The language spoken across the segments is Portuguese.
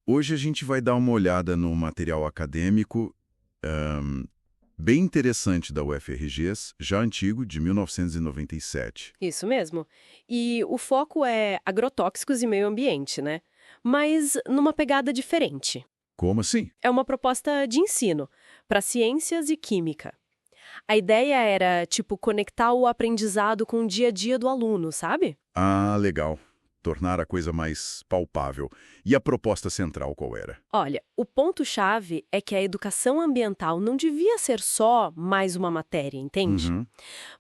Hoje a gente vai dar uma olhada no material acadêmico ahn, bem interessante da UFRGS, já antigo, de 1997. Isso mesmo. E o foco é agrotóxicos e meio ambiente, né? Mas numa pegada diferente. Como assim? É uma proposta de ensino para ciências e química. A ideia era, tipo, conectar o aprendizado com o dia a dia do aluno, sabe? Ah, legal. Tornar a coisa mais palpável. E a proposta central qual era? Olha, o ponto-chave é que a educação ambiental não devia ser só mais uma matéria, entende? Uhum.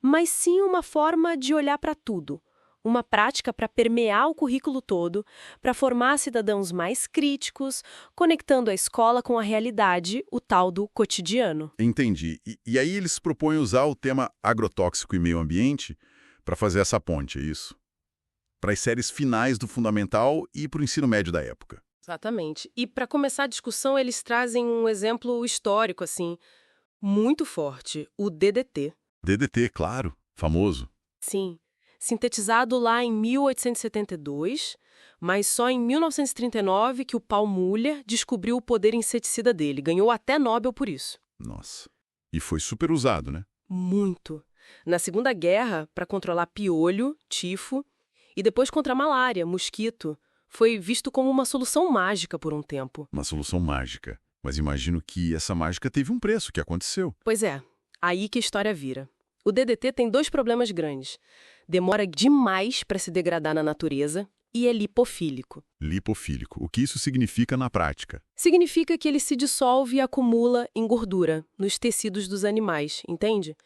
Mas sim uma forma de olhar para tudo. Uma prática para permear o currículo todo, para formar cidadãos mais críticos, conectando a escola com a realidade, o tal do cotidiano. Entendi. E aí eles propõem usar o tema agrotóxico e meio ambiente para fazer essa ponte, é isso? Para as séries finais do fundamental e para o ensino médio da época. Exatamente. E para começar a discussão, eles trazem um exemplo histórico, assim, muito forte, o DDT. DDT, claro, famoso. Sim, sintetizado lá em 1872, mas só em 1939 que o Paul Muller descobriu o poder inseticida dele. Ganhou até Nobel por isso. Nossa. E foi super usado, né? Muito. Na Segunda Guerra, para controlar piolho, tifo, e depois contra a malária, mosquito, foi visto como uma solução mágica por um tempo. Uma solução mágica. Mas imagino que essa mágica teve um preço, que aconteceu. Pois é, aí que a história vira. O DDT tem dois problemas grandes. Demora demais para se degradar na natureza e é lipofílico. Lipofílico. O que isso significa na prática? Significa que ele se dissolve e acumula em gordura, nos tecidos dos animais, entende?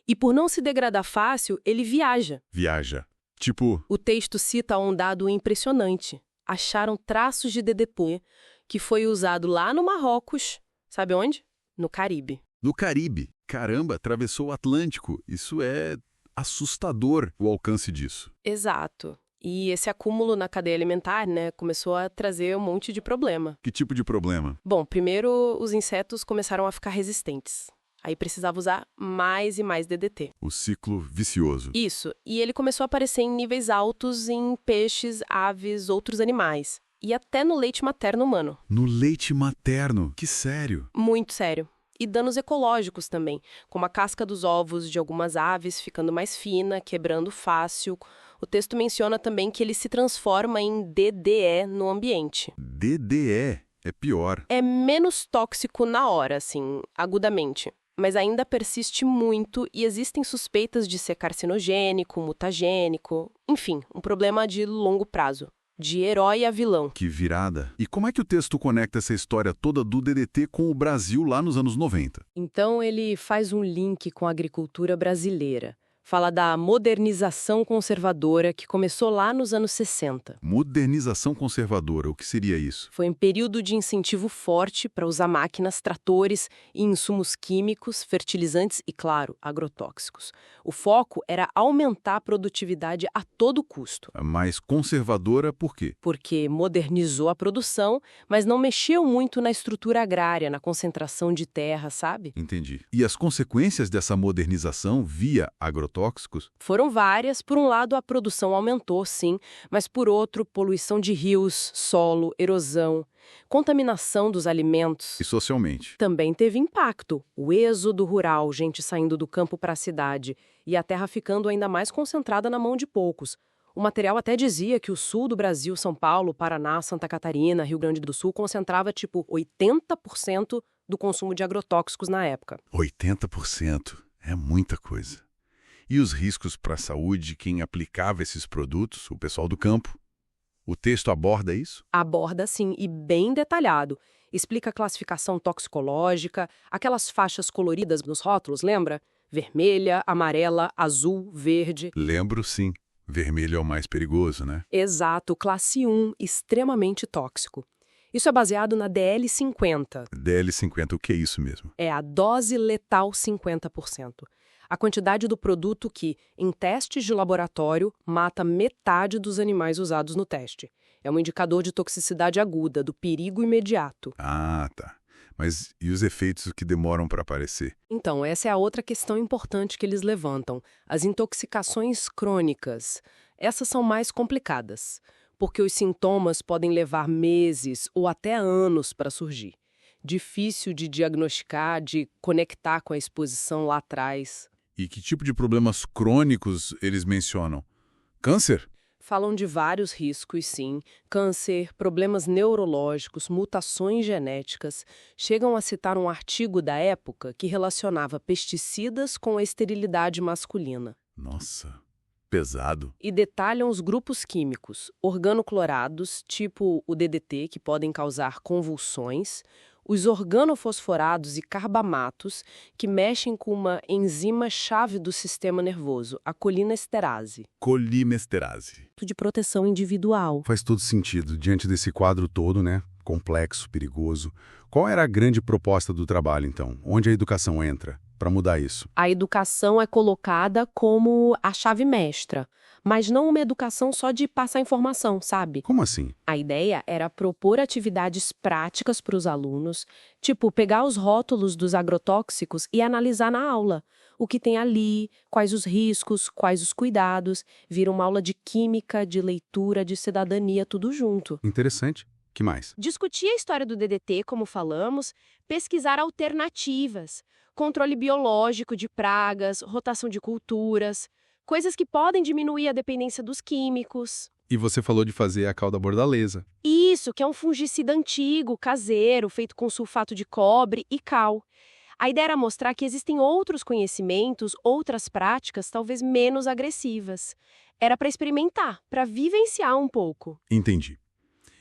E por não se degradar fácil, ele viaja. Viaja. Tipo, O texto cita um dado impressionante. Acharam traços de DDT que foi usado lá no Marrocos. Sabe onde? No Caribe. no Caribe. Caramba, atravessou o Atlântico. Isso é assustador, o alcance disso. Exato. E esse acúmulo na cadeia alimentar, né, começou a trazer um monte de problema. Que tipo de problema? Bom, primeiro os insetos começaram a ficar resistentes. Aí precisava usar mais e mais DDT. O ciclo vicioso. Isso, e ele começou a aparecer em níveis altos em peixes, aves, outros animais. E até no leite materno humano. No leite materno. Que sério. Muito sério. E danos ecológicos também, como a casca dos ovos de algumas aves ficando mais fina, quebrando fácil. O texto menciona também que ele se transforma em DDE no ambiente. DDE é pior. É menos tóxico na hora, assim, agudamente. Mas ainda persiste muito e existem suspeitas de ser carcinogênico, mutagênico, enfim, um problema de longo prazo. De herói a vilão. Que virada. E como é que o texto conecta essa história toda do DDT com o Brasil lá nos anos 90? Então ele faz um link com a agricultura brasileira. Fala da modernização conservadora que começou lá nos anos 60. Modernização conservadora, o que seria isso? Foi um período de incentivo forte para usar máquinas, tratores e insumos químicos, fertilizantes e, claro, agrotóxicos. O foco era aumentar a produtividade a todo custo. Mais conservadora por quê? Porque modernizou a produção, mas não mexeu muito na estrutura agrária, na concentração de terra, sabe? Entendi. E as consequências dessa modernização via agrotóxicos? Foram várias. Por um lado, a produção aumentou, sim, mas por outro, poluição de rios, solo, erosão, contaminação dos alimentos. E socialmente? Também teve impacto. O êxodo rural, gente saindo do campo para a cidade, e a terra ficando ainda mais concentrada na mão de poucos. O material até dizia que o sul do Brasil, São Paulo, Paraná, Santa Catarina, Rio Grande do Sul, concentrava tipo 80% do consumo de agrotóxicos na época. 80%. É muita coisa. E os riscos para a saúde de quem aplicava esses produtos, o pessoal do campo? O texto aborda isso? Aborda sim, e bem detalhado. Explica a classificação toxicológica, aquelas faixas coloridas nos rótulos, lembra? Vermelha, amarela, azul, verde. Lembro, sim. Vermelho é o mais perigoso, né? Exato, classe 1, extremamente tóxico. Isso é baseado na DL50. DL50, o que é isso mesmo? É a dose letal 50%. A quantidade do produto que, em testes de laboratório, mata metade dos animais usados no teste. É um indicador de toxicidade aguda, do perigo imediato. Ah, tá. Mas e os efeitos que demoram para aparecer? Então, essa é a outra questão importante que eles levantam. As intoxicações crônicas. Essas são mais complicadas. porque os sintomas podem levar meses ou até anos para surgir. Difícil de diagnosticar, de conectar com a exposição lá atrás. E que tipo de problemas crônicos eles mencionam? Câncer? Falam de vários riscos, sim. Câncer, problemas neurológicos, mutações genéticas. Chegam a citar um artigo da época que relacionava pesticidas com a esterilidade masculina. Nossa, pesado. E detalham os grupos químicos, organoclorados, tipo o DDT, que podem causar convulsões, os organofosforados e carbamatos, que mexem com uma enzima-chave do sistema nervoso, a colinesterase. Colinesterase. De proteção individual. Faz todo sentido, diante desse quadro todo, né? Complexo, perigoso. Qual era a grande proposta do trabalho, então? Onde a educação entra para mudar isso? A educação é colocada como a chave mestra, mas não uma educação só de passar informação, sabe? Como assim? A ideia era propor atividades práticas para os alunos, tipo pegar os rótulos dos agrotóxicos e analisar na aula. O que tem ali, quais os riscos, quais os cuidados. Vira uma aula de química, de leitura, de cidadania, tudo junto. Interessante. Que mais? Discutir a história do DDT, como falamos, pesquisar alternativas, controle biológico de pragas, rotação de culturas, coisas que podem diminuir a dependência dos químicos. E você falou de fazer a calda bordaleza. Isso, que é um fungicida antigo, caseiro, feito com sulfato de cobre e cal. A ideia era mostrar que existem outros conhecimentos, outras práticas, talvez menos agressivas. Era para experimentar, para vivenciar um pouco. Entendi.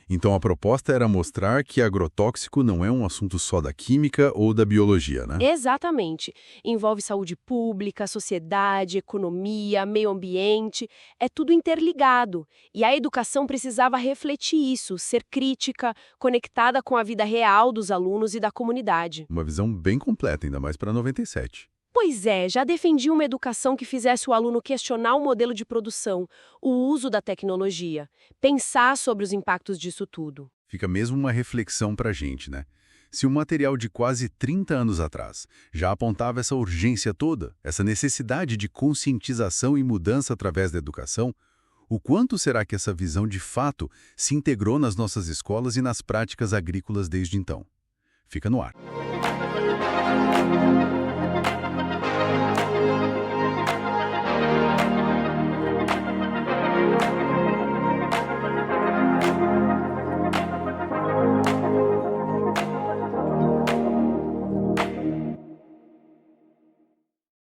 Então a proposta era mostrar que agrotóxico não é um assunto só da química ou da biologia, né? Exatamente. Envolve saúde pública, sociedade, economia, meio ambiente. É tudo interligado. E a educação precisava refletir isso, ser crítica, conectada com a vida real dos alunos e da comunidade. Uma visão bem completa, ainda mais para 97. Pois é, já defendi uma educação que fizesse o aluno questionar o modelo de produção, o uso da tecnologia, pensar sobre os impactos disso tudo. Fica mesmo uma reflexão para a gente, né? Se o material de quase 30 anos atrás já apontava essa urgência toda, essa necessidade de conscientização e mudança através da educação, o quanto será que essa visão de fato se integrou nas nossas escolas e nas práticas agrícolas desde então? Fica no ar.